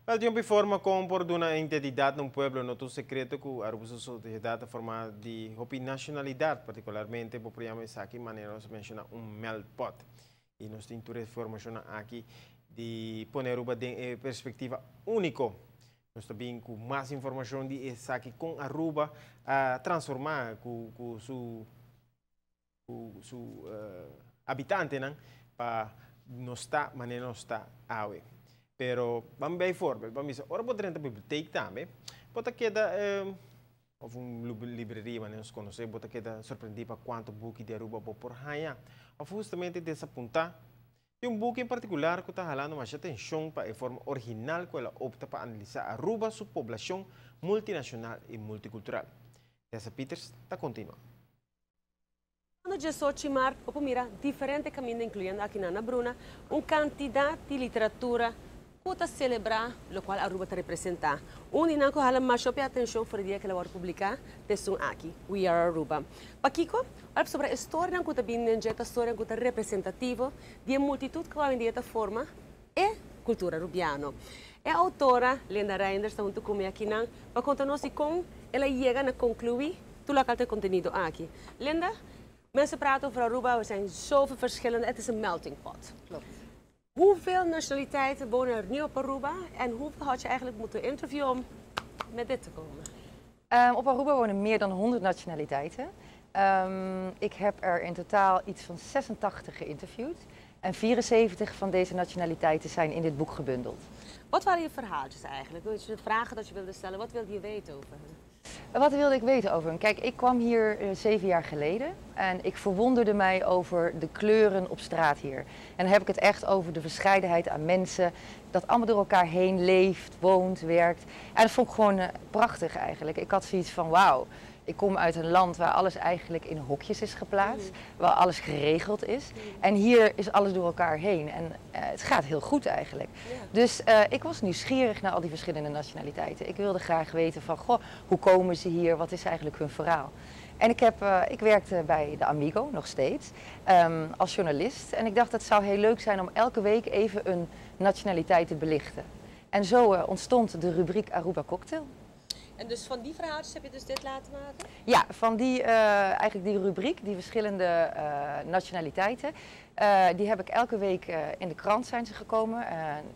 Well, yo forma como por una identidad de un pueblo, no tu secreto que a su sociedad forma de nacionalidad, particularmente por ejemplo aquí manera se menciona un melting pot y nos tintura formación aquí de poner una perspectiva único. Nós também com mais informação de aqui com Aruba a transformar com seu habitante, né, para não estar, mas não estar aí. Pero vamos ver voorbeeld, vamos dizer, ora podemos na biblioteca também, pode queda of livraria, mas nós conhecemos, pode queda surpreender para quanto book de Aruba por aí, ou justamente desapontar. E book em particular que está falando mais atenção para a forma original que ela opta para analisar Aruba, sua população multinacional e multicultural. Essa Peters está continua. No 18 de março, vamos mirar diferentes caminhos, incluindo aqui na Ana Bruna, uma quantidade de literatura que celebrar o qual Aruba está representar. Não que ela mais chama atenção para o dia que ela vai publicar, texto aqui, We Are Aruba. Pakiko, olha sobre a história que está vindo, a história que está representativa de uma multitude que vai em dessa forma e cultura rubiana. A autora, Linda Reinders, está junto comigo aqui, para contar-nos como ela chega a concluir todo o local de conteúdo aqui. Linda, mensen praten over Aruba, er zijn zoveel verschillende, het is een melting pot. Klopt. Hoeveel nationaliteiten wonen er nu op Aruba en hoeveel had je eigenlijk moeten interviewen om met dit te komen? Op Aruba wonen meer dan 100 nationaliteiten. Ik heb er in totaal iets van 86 geïnterviewd. En 74 van deze nationaliteiten zijn in dit boek gebundeld. Wat waren je verhaaltjes eigenlijk? De vragen dat je wilde stellen, wat wilde je weten over hen? Wat wilde ik weten over hem? Kijk, ik kwam hier 7 jaar geleden en ik verwonderde mij over de kleuren op straat hier. En dan heb ik het echt over de verscheidenheid aan mensen, dat allemaal door elkaar heen leeft, woont, werkt. En dat vond ik gewoon prachtig eigenlijk. Ik had zoiets van wauw, ik kom uit een land waar alles eigenlijk in hokjes is geplaatst, waar alles geregeld is. En hier is alles door elkaar heen en het gaat heel goed eigenlijk. Dus ik was nieuwsgierig naar al die verschillende nationaliteiten. Ik wilde graag weten van, goh, hoe komen ze hier, wat is eigenlijk hun verhaal? En ik werkte bij de Amigo, nog steeds, als journalist. En ik dacht, het zou heel leuk zijn om elke week even een nationaliteit te belichten. En zo ontstond de rubriek Aruba Cocktail. En dus van die verhaaltjes heb je dus dit laten maken? Ja, van eigenlijk die rubriek, die verschillende nationaliteiten, die heb ik elke week in de krant zijn ze gekomen.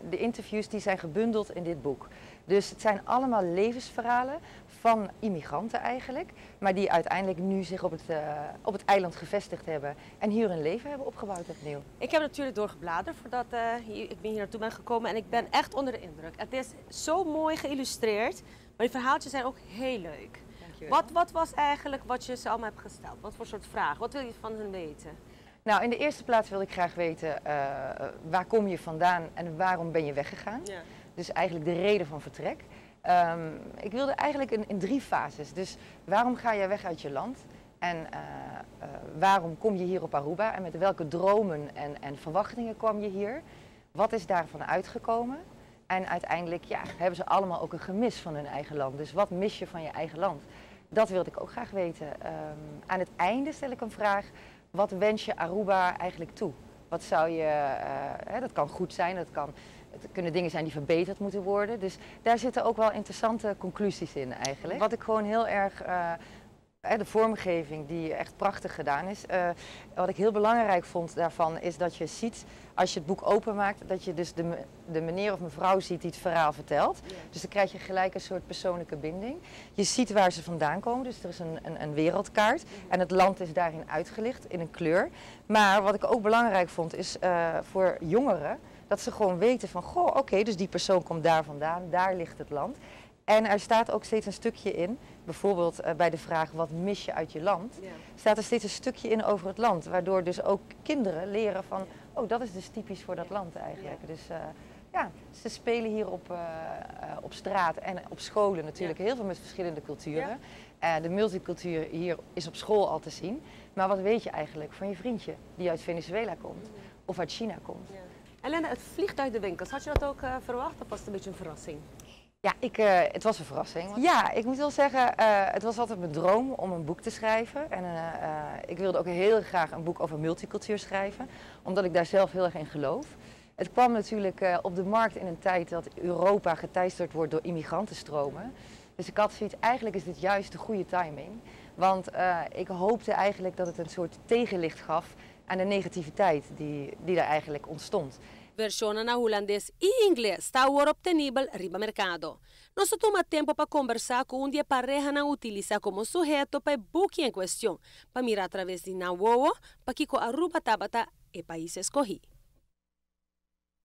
De interviews die zijn gebundeld in dit boek. Dus het zijn allemaal levensverhalen van immigranten eigenlijk, maar die uiteindelijk nu zich op het eiland gevestigd hebben en hier hun leven hebben opgebouwd opnieuw. Ik heb natuurlijk doorgebladerd voordat ik hier naartoe ben gekomen en ik ben echt onder de indruk. Het is zo mooi geïllustreerd, maar die verhaaltjes zijn ook heel leuk. Wat was eigenlijk wat je ze allemaal hebt gesteld? Wat voor soort vragen? Wat wil je van hen weten? Nou, in de eerste plaats wil ik graag weten waar kom je vandaan en waarom ben je weggegaan? Ja. Dus eigenlijk de reden van vertrek. Ik wilde eigenlijk in 3 fases. Dus waarom ga je weg uit je land? En waarom kom je hier op Aruba? En met welke dromen en verwachtingen kwam je hier? Wat is daarvan uitgekomen? En uiteindelijk hebben ze allemaal ook een gemis van hun eigen land. Dus wat mis je van je eigen land? Dat wilde ik ook graag weten. Aan het einde stel ik een vraag. Wat wens je Aruba eigenlijk toe? Wat zou je, dat kan goed zijn, het kunnen dingen zijn die verbeterd moeten worden. Dus daar zitten ook wel interessante conclusies in eigenlijk. Wat ik gewoon heel erg, de vormgeving die echt prachtig gedaan is. Wat ik heel belangrijk vond daarvan is dat je ziet, als je het boek openmaakt, dat je dus de meneer of mevrouw ziet die het verhaal vertelt. Ja. Dus dan krijg je gelijk een soort persoonlijke binding. Je ziet waar ze vandaan komen, dus er is een wereldkaart. En het land is daarin uitgelicht in een kleur. Maar wat ik ook belangrijk vond is voor jongeren, dat ze gewoon weten van, goh, oké, dus die persoon komt daar vandaan, daar ligt het land. En er staat ook steeds een stukje in, bijvoorbeeld bij de vraag wat mis je uit je land, staat er steeds een stukje in over het land. Waardoor dus ook kinderen leren van, oh, dat is dus typisch voor dat land eigenlijk. Dus ze spelen hier op straat en op scholen natuurlijk heel veel met verschillende culturen. De multicultuur hier is op school al te zien. Maar wat weet je eigenlijk van je vriendje die uit Venezuela komt of uit China komt? En Linda, het vliegt uit de winkels. Had je dat ook verwacht of was het een beetje een verrassing? Ja, het was een verrassing. Ja, ik moet wel zeggen, het was altijd mijn droom om een boek te schrijven. En ik wilde ook heel graag een boek over multicultuur schrijven, omdat ik daar zelf heel erg in geloof. Het kwam natuurlijk op de markt in een tijd dat Europa geteisterd wordt door immigrantenstromen. Dus ik had zoiets, eigenlijk is dit juist de goede timing. Want ik hoopte eigenlijk dat het een soort tegenlicht gaf aan de negativiteit die daar eigenlijk ontstond. Versões na holandês e inglês está agora obtenível riba mercado. Nós toma tempo para conversar com a pareja na utiliza como sujeto para o book em questão, para mirar através de Nawowo, para que a Aruba Tabata e país escolhi.